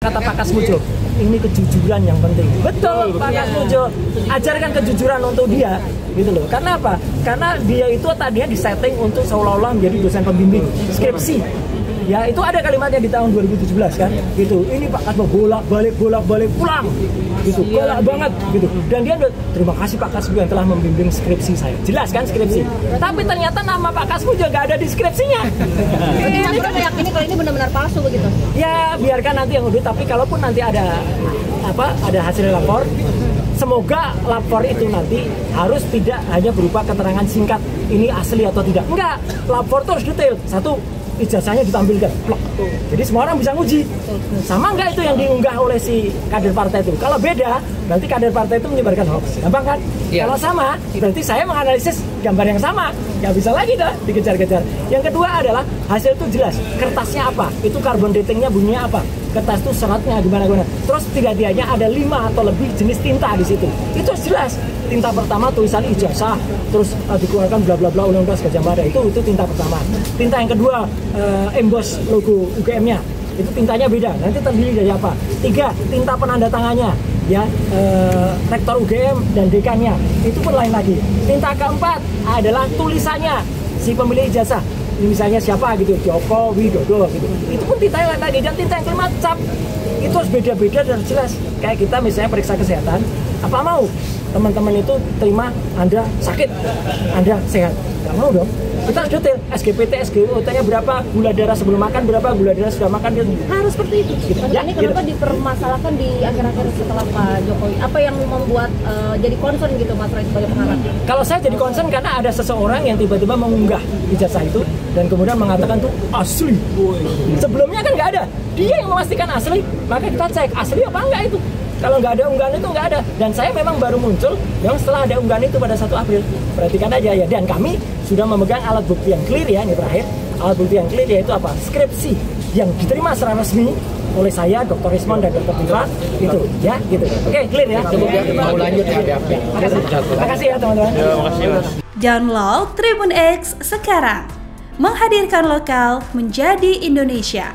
kata Pak Kasmujo, ini kejujuran yang penting. Betul, Pak Kasmujo. Ajarkan kejujuran untuk dia, gitu loh. Karena apa? Karena dia itu tadinya disetting untuk seolah-olah menjadi dosen pembimbing skripsi. Ya itu ada kalimatnya di tahun 2017 kan, gitu. Ini Pak Kasmo bolak-balik pulang, gitu. Galak banget, gitu. Dan dia terima kasih Pak Kasmo yang telah membimbing skripsi saya. Jelas kan skripsi. Tapi ternyata nama Pak Kasmo juga nggak ada di skripsinya. Ini kan meyakini kalau ini benar-benar palsu begitu. Ya biarkan nanti yang udah. Tapi kalaupun nanti ada hasil lapor, semoga lapor itu nanti harus tidak hanya berupa keterangan singkat ini asli atau tidak. Enggak, lapor itu harus detail. Satu, ijazahnya ditampilkan, plok. Jadi semua orang bisa nguji. Sama enggak itu yang diunggah oleh si kader partai itu? Kalau beda, berarti kader partai itu menyebarkan hoax. Gampang kan? Ya. Kalau sama, berarti saya menganalisis gambar yang sama. Nggak bisa lagi dah dikejar-kejar. Yang kedua adalah hasil itu jelas. Kertasnya apa? Itu carbon datingnya bunyinya apa? Kertas itu seratnya gimana-gimana. Terus tidaknya ada 5 atau lebih jenis tinta di situ. Itu jelas. Tinta pertama tulisan ijazah, terus dikeluarkan bla bla bla Undang-Undang Gajah Mada. Itu tinta pertama. Tinta yang kedua emboss logo UGM-nya. Itu tintanya beda. Nanti terdiri dari apa? 3, tinta penanda tangannya. Ya, rektor UGM dan dekannya. Itu pun lain lagi. Tinta keempat adalah tulisannya si pemilik ijazah. Ini misalnya siapa gitu, Joko Widodo gitu. Itu pun tinta yang lain lagi. Dan tinta yang kelima cap. Itu harus beda-beda dan jelas. Kayak kita misalnya periksa kesehatan, apa mau teman-teman itu terima Anda sakit, Anda sehat? Nggak mau dong. Kita harus detail, SGPT, SGOT-nya berapa, gula darah sebelum makan berapa, gula darah sudah makan, harus seperti itu. Gitu. Ya, ini kenapa dipermasalahkan di akhir-akhir setelah Pak Jokowi? Apa yang membuat jadi concern gitu Mas Roy sebagai pengamat? Kalau saya jadi concern karena ada seseorang yang tiba-tiba mengunggah ijazah itu dan kemudian mengatakan tuh asli. Sebelumnya kan nggak ada, dia yang memastikan asli, maka kita cek asli apa enggak itu. Kalau nggak ada unggahan itu nggak ada. Dan saya memang baru muncul memang setelah ada unggahan itu pada 1 April. Perhatikan aja ya. Dan kami sudah memegang alat bukti yang clear ya, ini terakhir. Alat bukti yang clear yaitu apa? Skripsi yang diterima secara resmi oleh saya, Dr. Rismon dan Dr. Tiva itu ya, gitu. Oke, clear ya. Cukup ya. Mau lanjut ya. Terima kasih ya teman-teman. Download Tribun X sekarang. Menghadirkan lokal menjadi Indonesia.